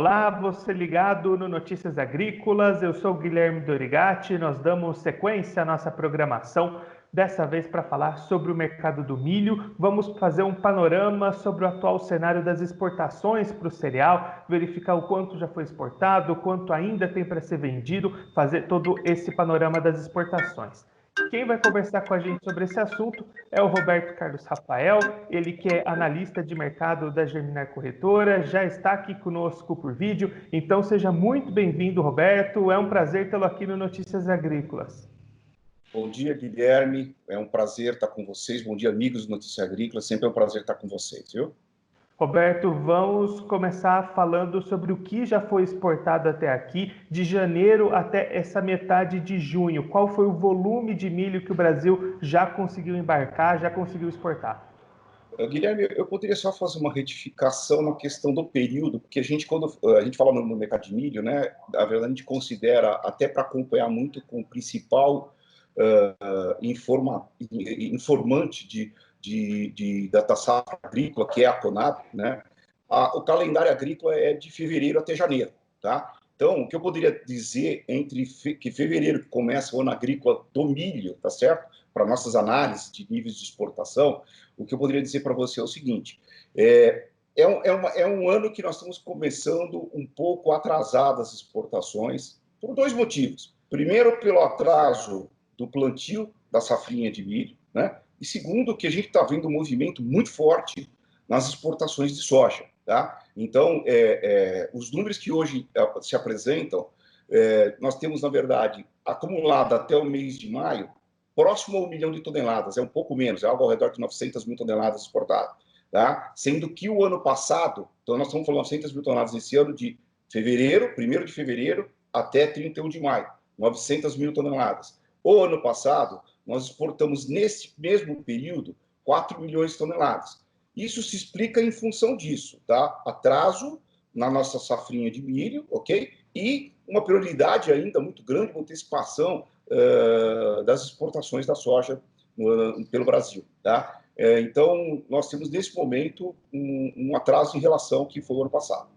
Olá, você ligado no Notícias Agrícolas, eu sou o Guilherme Dorigatti, nós damos sequência à nossa programação, dessa vez para falar sobre o mercado do milho. Vamos fazer um panorama sobre o atual cenário das exportações para o cereal, verificar o quanto já foi exportado, o quanto ainda tem para ser vendido, fazer todo esse panorama das exportações. Quem vai conversar com a gente sobre esse assunto é o Roberto Carlos Rafael, ele que é analista de mercado da Germinar Corretora, já está aqui conosco por vídeo, então seja muito bem-vindo, Roberto, é um prazer tê-lo aqui no Notícias Agrícolas. Bom dia, Guilherme, é um prazer estar com vocês, bom dia, amigos do Notícias Agrícolas, sempre é um prazer estar com vocês, viu? Roberto, vamos começar falando sobre o que já foi exportado até aqui, de janeiro até essa metade de junho. Qual foi o volume de milho que o Brasil já conseguiu embarcar, já conseguiu exportar? Guilherme, eu poderia só fazer uma retificação na questão do período, porque quando a gente fala no mercado de milho, né, na verdade a gente considera, até para acompanhar muito com o principal informante da safra agrícola, que é a Conab, né, o calendário agrícola é de fevereiro até janeiro, tá? Então, o que eu poderia dizer que fevereiro, que começa o ano agrícola do milho, tá certo? Para nossas análises de níveis de exportação, o que eu poderia dizer para você é o seguinte: é um ano que nós estamos começando um pouco atrasadas as exportações, por dois motivos. Primeiro, pelo atraso do plantio da safrinha de milho, né? E segundo, que a gente está vendo um movimento muito forte nas exportações de soja, tá? Então, os números que hoje se apresentam, nós temos, na verdade, acumulado até o mês de maio, próximo a 1 milhão de toneladas, é um pouco menos, é algo ao redor de 900 mil toneladas exportadas, tá? Sendo que o ano passado, então nós estamos falando de 900 mil toneladas esse ano de fevereiro, 1º de fevereiro até 31 de maio, 900 mil toneladas. O ano passado, nós exportamos nesse mesmo período 4 milhões de toneladas. Isso se explica em função disso, tá? Atraso na nossa safrinha de milho, ok? E uma prioridade ainda muito grande, uma antecipação das exportações da soja pelo Brasil, tá? Então, nós temos nesse momento um atraso em relação ao que foi o ano passado.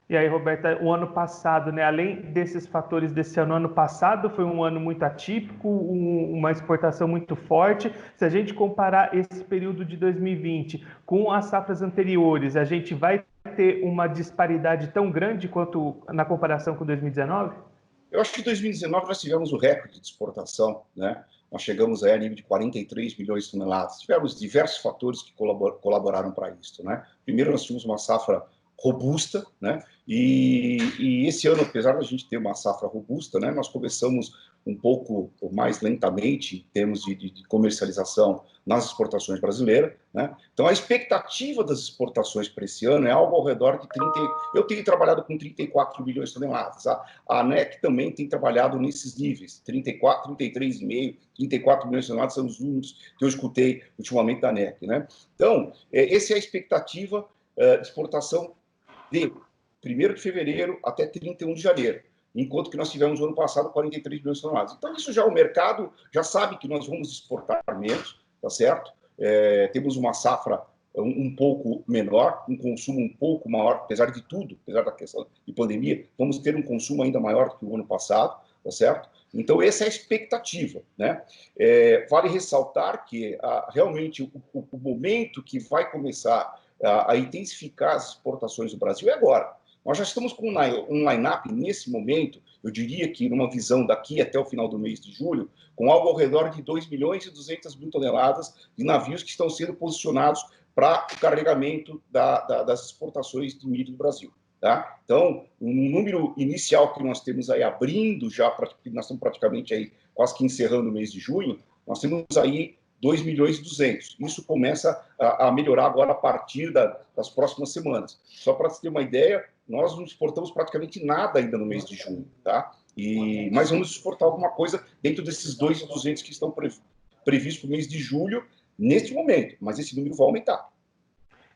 E aí, Roberta, o ano passado, né, além desses fatores desse ano passado foi um ano muito atípico, uma exportação muito forte. Se a gente comparar esse período de 2020 com as safras anteriores, a gente vai ter uma disparidade tão grande quanto na comparação com 2019? Eu acho que em 2019 nós tivemos o recorde de exportação, né? Nós chegamos a nível de 43 milhões de toneladas. Tivemos diversos fatores que colaboraram para isso, né? Primeiro, nós tínhamos uma safra robusta, né? E esse ano, apesar da gente ter uma safra robusta, né, nós começamos um pouco mais lentamente em termos de comercialização nas exportações brasileiras, né? Então, a expectativa das exportações para esse ano é algo ao redor de 30... Eu tenho trabalhado com 34 milhões de toneladas. A ANEC também tem trabalhado nesses níveis, 34, 33,5, 34 milhões de toneladas são os números que eu escutei ultimamente da ANEC, né? Então, essa é a expectativa de exportação de 1º de fevereiro até 31 de janeiro, enquanto que nós tivemos no ano passado 43 milhões de toneladas. Então, isso já o mercado já sabe que nós vamos exportar menos, tá certo? Temos uma safra um pouco menor, um consumo um pouco maior, apesar de tudo, apesar da questão de pandemia, vamos ter um consumo ainda maior do que o ano passado, tá certo? Então, essa é a expectativa, né? Vale ressaltar que realmente o momento que vai começar a intensificar as exportações do Brasil é agora. Nós já estamos com um line-up nesse momento, eu diria que numa visão daqui até o final do mês de julho, com algo ao redor de 2 milhões e 200 mil toneladas de navios que estão sendo posicionados para o carregamento das exportações de milho do Brasil. Tá? Então, um número inicial que nós temos aí abrindo já, nós estamos praticamente aí quase que encerrando o mês de junho, nós temos aí 2 milhões e 200. Isso começa a melhorar agora a partir das próximas semanas. Só para você ter uma ideia, nós não exportamos praticamente nada ainda no mês de junho, tá? Mas vamos exportar alguma coisa dentro desses 2.200 que estão previstos para o mês de julho, neste momento, mas esse número vai aumentar.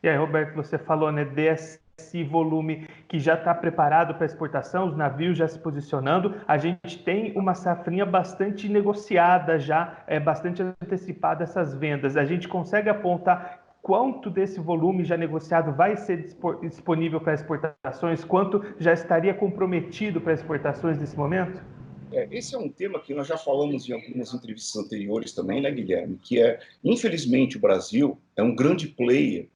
E aí, Roberto, você falou, né, desse volume que já está preparado para exportação, os navios já se posicionando, a gente tem uma safrinha bastante negociada já, bastante antecipada essas vendas. A gente consegue apontar quanto desse volume já negociado vai ser disponível para exportações, quanto já estaria comprometido para exportações nesse momento? Esse é um tema que nós já falamos em algumas entrevistas anteriores também, né, Guilherme? Que é, infelizmente, o Brasil é um grande player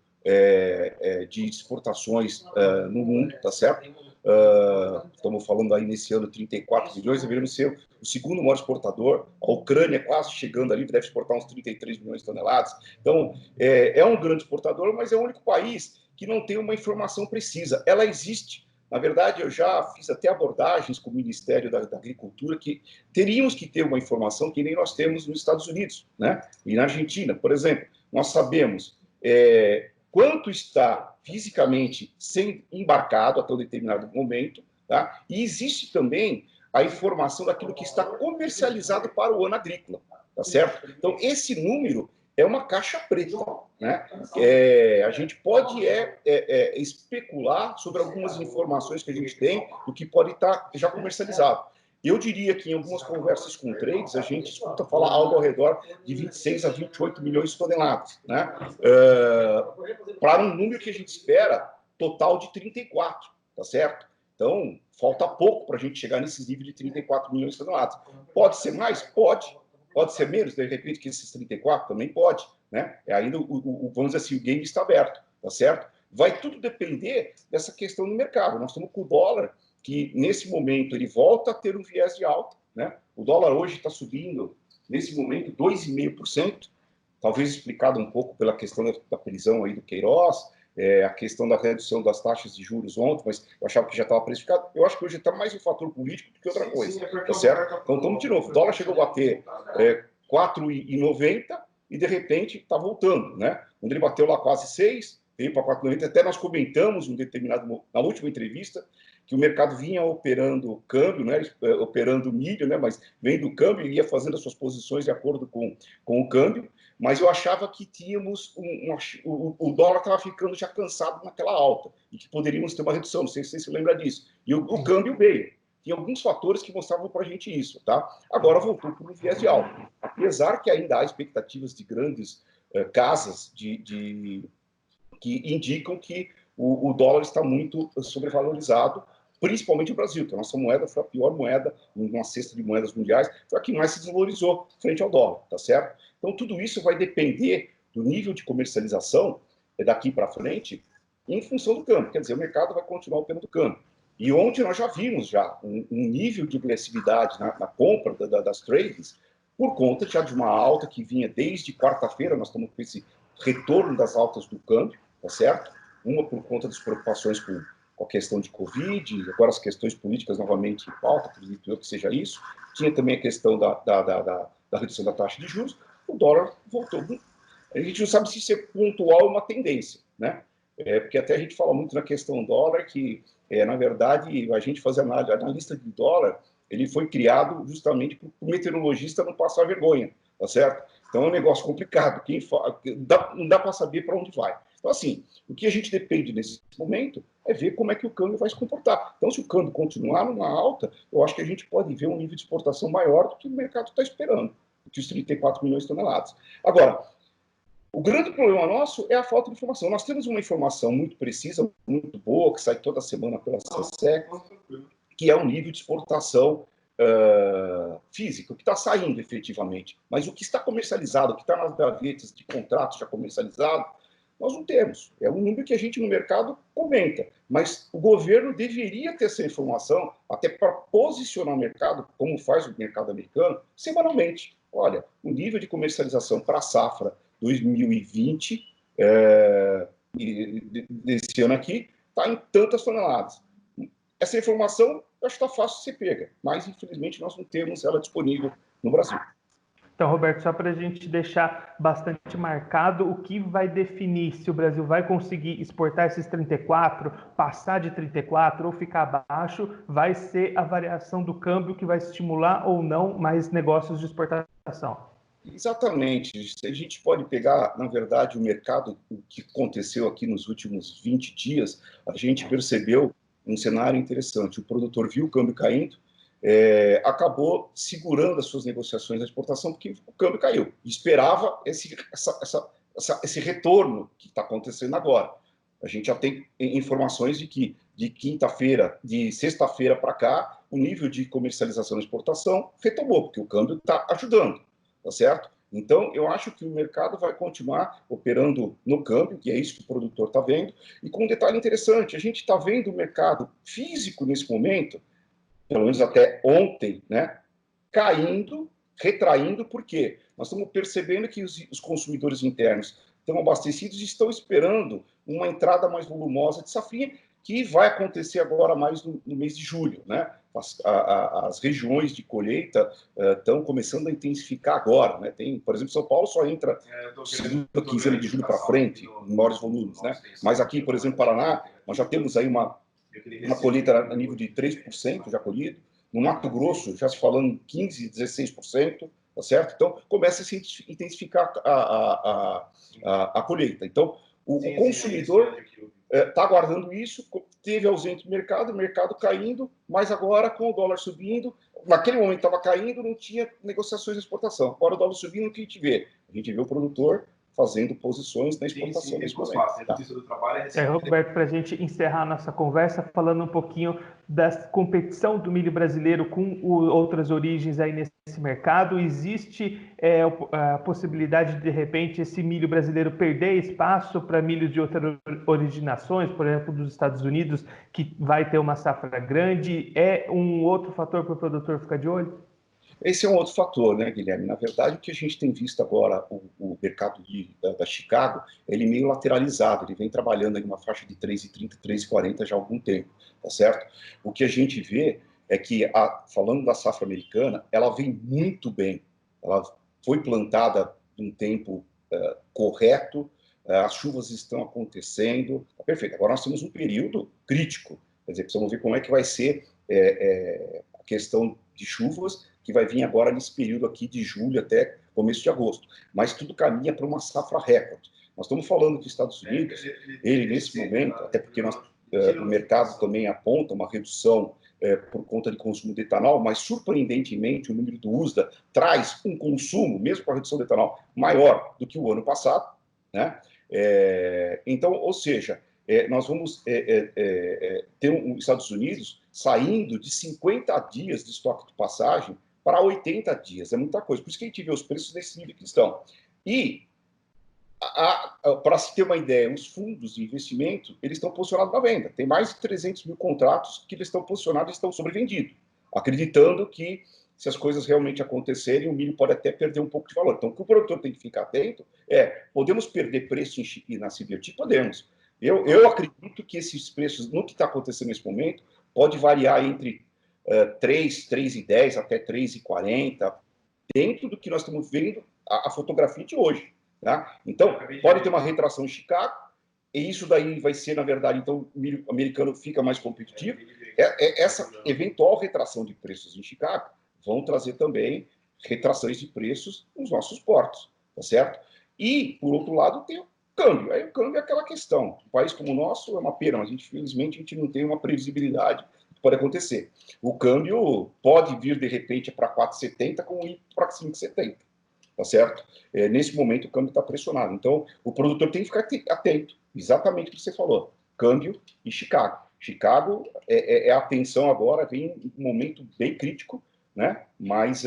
de exportações no mundo, tá certo? Estamos falando aí nesse ano 34 milhões, deveríamos ser o segundo maior exportador. A Ucrânia quase chegando ali, deve exportar uns 33 milhões de toneladas. Então, é um grande exportador, mas é o único país que não tem uma informação precisa. Ela existe. Na verdade, eu já fiz até abordagens com o Ministério da Agricultura que teríamos que ter uma informação que nem nós temos nos Estados Unidos, né? E na Argentina, por exemplo. Nós sabemos quanto está fisicamente sendo embarcado até um determinado momento, tá? E existe também a informação daquilo que está comercializado para o ano agrícola, tá certo? Então, esse número é uma caixa preta, né? A gente pode especular sobre algumas informações que a gente tem do que pode estar já comercializado. Eu diria que em algumas conversas com trades, a gente escuta falar algo ao redor de 26 a 28 milhões de toneladas, né? Para um número que a gente espera total de 34, tá certo? Então, falta pouco para a gente chegar nesses níveis de 34 milhões de toneladas. Pode ser mais? Pode. Pode ser menos, de repente, que esses 34 também pode, né? Ainda, vamos dizer assim, o game está aberto, tá certo? Vai tudo depender dessa questão do mercado. Nós estamos com o dólar, que nesse momento ele volta a ter um viés de alta, né? O dólar hoje está subindo, nesse momento, 2,5%, talvez explicado um pouco pela questão da prisão aí do Queiroz, a questão da redução das taxas de juros ontem, mas eu achava que já estava precificado. Eu acho que hoje está mais um fator político do que outra coisa, tá certo? Então, estamos de novo. O dólar chegou a bater 4,90 e, de repente, está voltando, né? Quando ele bateu lá quase 6, veio para 4,90. Até nós comentamos na última entrevista que o mercado vinha operando câmbio, né, operando milho, né, mas vem do câmbio e ia fazendo as suas posições de acordo com o câmbio, mas eu achava que tínhamos o dólar estava ficando já cansado naquela alta e que poderíamos ter uma redução, não sei se você se lembra disso. E o câmbio veio. Tinha alguns fatores que mostravam para a gente isso, tá? Agora voltou para um viés de alta. Apesar que ainda há expectativas de grandes casas que indicam que o dólar está muito sobrevalorizado, principalmente o Brasil, que a nossa moeda foi a pior moeda, numa cesta de moedas mundiais, foi a que mais se desvalorizou frente ao dólar, tá certo? Então, tudo isso vai depender do nível de comercialização daqui para frente, em função do câmbio. Quer dizer, o mercado vai continuar operando o câmbio. E ontem nós já vimos um nível de agressividade na compra das trades, por conta já de uma alta que vinha desde quarta-feira, nós estamos com esse retorno das altas do câmbio, tá certo? Uma por conta das preocupações com a questão de Covid, agora as questões políticas novamente em pauta, acredito eu que seja isso. Tinha também a questão da redução da taxa de juros. O dólar voltou. A gente não sabe se isso é pontual ou uma tendência, né? Porque até a gente fala muito na questão dólar, que, na verdade, a gente fazer analista de dólar, ele foi criado justamente para o meteorologista não passar vergonha, tá certo? Então é um negócio complicado, não dá para saber para onde vai. Então, assim, o que a gente depende nesse momento é ver como é que o câmbio vai se comportar. Então, se o câmbio continuar numa alta, eu acho que a gente pode ver um nível de exportação maior do que o mercado está esperando, do que os 34 milhões de toneladas. Agora, o grande problema nosso é a falta de informação. Nós temos uma informação muito precisa, muito boa, que sai toda semana pela SESEC, que é o nível de exportação físico, que está saindo efetivamente. Mas o que está comercializado, o que está nas gavetas de contratos já comercializado, nós não temos. É um número que a gente no mercado comenta. Mas o governo deveria ter essa informação, até para posicionar o mercado, como faz o mercado americano, semanalmente. Olha, o nível de comercialização para a safra 2020, desse ano aqui, está em tantas toneladas. Essa informação, eu acho que está fácil de ser pega, mas infelizmente nós não temos ela disponível no Brasil. Então, Roberto, só para a gente deixar bastante marcado, o que vai definir se o Brasil vai conseguir exportar esses 34, passar de 34 ou ficar abaixo, vai ser a variação do câmbio que vai estimular ou não mais negócios de exportação. Exatamente. A gente pode pegar, na verdade, o mercado, o que aconteceu aqui nos últimos 20 dias, a gente percebeu um cenário interessante. O produtor viu o câmbio caindo, acabou segurando as suas negociações de exportação porque o câmbio caiu. Esperava esse retorno que está acontecendo agora. A gente já tem informações de que de sexta-feira para cá, o nível de comercialização e exportação retomou, porque o câmbio está ajudando, tá certo? Então, eu acho que o mercado vai continuar operando no câmbio, que é isso que o produtor está vendo. E com um detalhe interessante, a gente está vendo o mercado físico nesse momento, pelo menos até ontem, né, caindo, retraindo, por quê? Nós estamos percebendo que os consumidores internos estão abastecidos e estão esperando uma entrada mais volumosa de safrinha, que vai acontecer agora mais no mês de julho, né? As regiões de colheita estão começando a intensificar agora, né? Tem, por exemplo, São Paulo só entra segunda quinzena de julho para frente, em maiores volumes, né? Mas aqui, por exemplo, Paraná, nós já temos aí uma colheita a nível de 3% já colhido. No Mato Grosso, já se falando em 15%, 16%, tá certo? Então, começa a se intensificar a colheita. Então, o consumidor está aguardando isso, teve ausente do mercado, o mercado caindo, mas agora, com o dólar subindo, naquele momento estava caindo, não tinha negociações de exportação. Agora o dólar subindo, o que a gente vê? A gente vê o produtor fazendo posições na exportação nesse momento. Roberto, para a gente encerrar a nossa conversa, falando um pouquinho da competição do milho brasileiro com outras origens aí nesse mercado, existe a possibilidade de repente, esse milho brasileiro perder espaço para milho de outras originações, por exemplo, dos Estados Unidos, que vai ter uma safra grande? É um outro fator para o produtor ficar de olho? Esse é um outro fator, né, Guilherme? Na verdade, o que a gente tem visto agora, o mercado da Chicago, ele meio lateralizado, ele vem trabalhando em uma faixa de 3,30, 3,40 já há algum tempo, tá certo? O que a gente vê é que, falando da safra americana, ela vem muito bem, ela foi plantada num tempo correto, as chuvas estão acontecendo, tá perfeito. Agora nós temos um período crítico, quer dizer, precisamos ver como é que vai ser a questão de chuvas, que vai vir agora nesse período aqui de julho até começo de agosto. Mas tudo caminha para uma safra recorde. Nós estamos falando que os Estados Unidos, ele nesse momento, até porque o mercado também aponta uma redução por conta de consumo de etanol, mas surpreendentemente o número do USDA traz um consumo, mesmo com a redução de etanol, maior do que o ano passado, né? Então, ou seja, nós vamos ter os Estados Unidos saindo de 50 dias de estoque de passagem para 80 dias. É muita coisa. Por isso que a gente vê os preços nesse nível que estão. E, para se ter uma ideia, os fundos de investimento, eles estão posicionados na venda. Tem mais de 300 mil contratos que eles estão posicionados e estão sobrevendidos, acreditando que, se as coisas realmente acontecerem, o milho pode até perder um pouco de valor. Então, o que o produtor tem que ficar atento podemos perder preço na CBOT? Podemos. Eu acredito que esses preços, no que está acontecendo nesse momento, pode variar entre 3,10 até 3,40, dentro do que nós estamos vendo a fotografia de hoje. Tá? Então, pode ter uma retração em Chicago, e isso daí vai ser, na verdade, então, o milho americano fica mais competitivo. Essa eventual retração de preços em Chicago vão trazer também retrações de preços nos nossos portos, tá certo? E, por outro lado, tem o câmbio. Aí o câmbio é aquela questão. Um país como o nosso é uma pena, mas infelizmente a gente não tem uma previsibilidade do que pode acontecer. O câmbio pode vir, de repente, para 4,70 com ir para 5,70, tá certo? Nesse momento o câmbio está pressionado. Então, o produtor tem que ficar atento, exatamente o que você falou. Câmbio e Chicago. Chicago é a atenção agora, vem um momento bem crítico, né? Mas,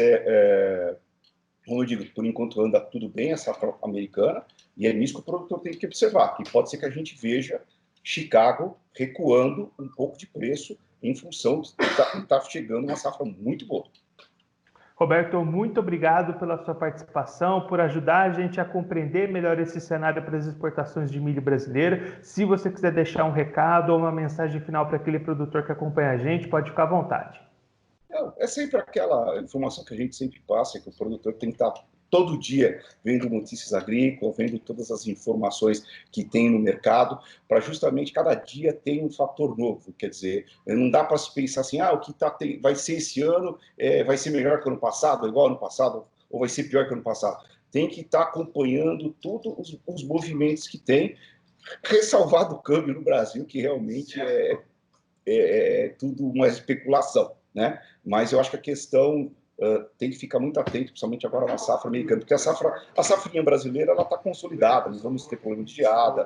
como eu digo, por enquanto anda tudo bem a safra americana, e é nisso que o produtor tem que observar, que pode ser que a gente veja Chicago recuando um pouco de preço em função de estar chegando uma safra muito boa. Roberto, muito obrigado pela sua participação, por ajudar a gente a compreender melhor esse cenário para as exportações de milho brasileiro. Se você quiser deixar um recado ou uma mensagem final para aquele produtor que acompanha a gente, pode ficar à vontade. É sempre aquela informação que a gente sempre passa, que o produtor tem que estar todo dia vendo notícias agrícolas, vendo todas as informações que tem no mercado, para justamente cada dia ter um fator novo. Quer dizer, não dá para se pensar assim, o que vai ser esse ano vai ser melhor que o ano passado, igual ano passado, ou vai ser pior que o ano passado. Tem que estar acompanhando todos os movimentos que tem, ressalvado o câmbio no Brasil, que realmente é tudo uma especulação, né? Mas eu acho que a questão tem que ficar muito atento, principalmente agora na safra americana, porque a safrinha brasileira ela está consolidada, nós vamos ter problema de geada,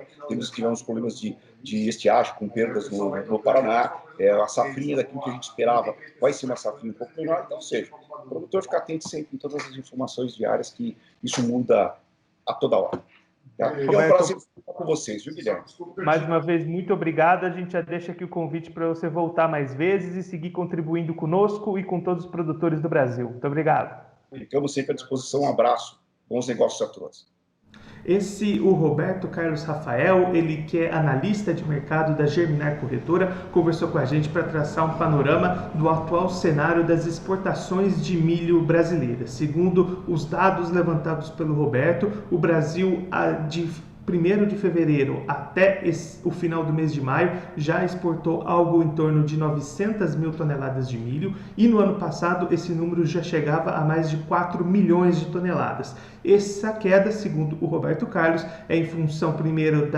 tivemos problemas de estiagem com perdas no Paraná, a safrinha daquilo que a gente esperava vai ser uma safrinha um pouco menor, então, ou seja, o produtor fica atento sempre em todas as informações diárias, que isso muda a toda hora. Tá? É um prazer estar com vocês, viu, Guilherme? Mais uma vez, muito obrigado. A gente já deixa aqui o convite para você voltar mais vezes e seguir contribuindo conosco e com todos os produtores do Brasil. Muito obrigado. Ficamos sempre à disposição. Um abraço. Bons negócios a todos. O Roberto Carlos Rafael, ele que é analista de mercado da Germinar Corretora, conversou com a gente para traçar um panorama do atual cenário das exportações de milho brasileiras. Segundo os dados levantados pelo Roberto, o Brasil, de 1º de fevereiro até o final do mês de maio, já exportou algo em torno de 900 mil toneladas de milho, e no ano passado esse número já chegava a mais de 4 milhões de toneladas. Essa queda, segundo o Roberto Carlos, é em função, primeiro,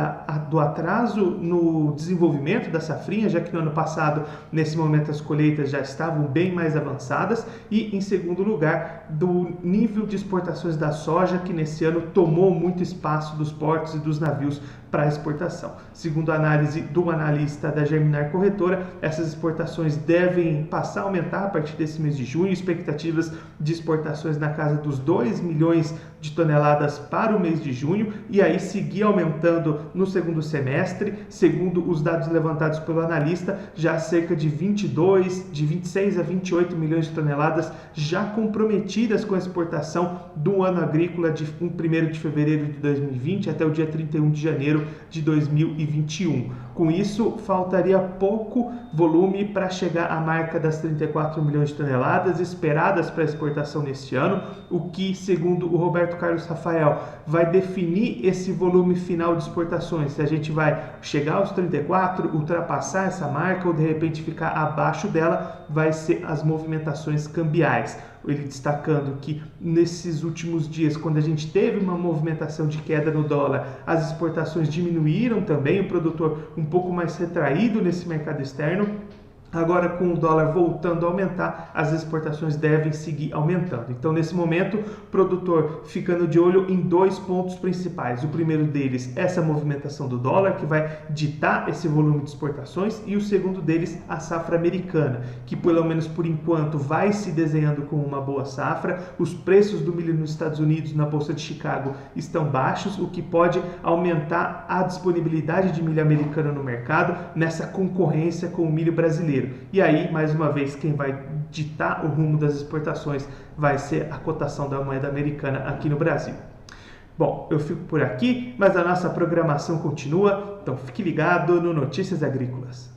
do atraso no desenvolvimento da safrinha, já que no ano passado, nesse momento, as colheitas já estavam bem mais avançadas, e, em segundo lugar, do nível de exportações da soja, que nesse ano tomou muito espaço dos portos e dos navios para exportação. Segundo a análise do analista da Germinar Corretora, essas exportações devem passar a aumentar a partir desse mês de junho, expectativas de exportações na casa dos 2 milhões de toneladas para o mês de junho, e aí seguir aumentando no segundo semestre. Segundo os dados levantados pelo analista, já cerca de 26 a 28 milhões de toneladas já comprometidas com a exportação do ano agrícola de 1º de fevereiro de 2020 até o dia 31 de janeiro de 2021. Com isso, faltaria pouco volume para chegar à marca das 34 milhões de toneladas esperadas para exportação neste ano, o que, segundo o Roberto Carlos Rafael, vai definir esse volume final de exportações. Se a gente vai chegar aos 34, ultrapassar essa marca ou de repente ficar abaixo dela, vai ser as movimentações cambiais. Ele destacando que nesses últimos dias, quando a gente teve uma movimentação de queda no dólar, as exportações diminuíram também, o produtor um pouco mais retraído nesse mercado externo. Agora, com o dólar voltando a aumentar, as exportações devem seguir aumentando. Então, nesse momento, o produtor ficando de olho em 2 pontos principais. O primeiro deles, essa movimentação do dólar, que vai ditar esse volume de exportações, e o segundo deles, a safra americana, que pelo menos por enquanto vai se desenhando como uma boa safra. Os preços do milho nos Estados Unidos, na Bolsa de Chicago, estão baixos, o que pode aumentar a disponibilidade de milho americano no mercado, nessa concorrência com o milho brasileiro. E aí, mais uma vez, quem vai ditar o rumo das exportações vai ser a cotação da moeda americana aqui no Brasil. Bom, eu fico por aqui, mas a nossa programação continua, então fique ligado no Notícias Agrícolas.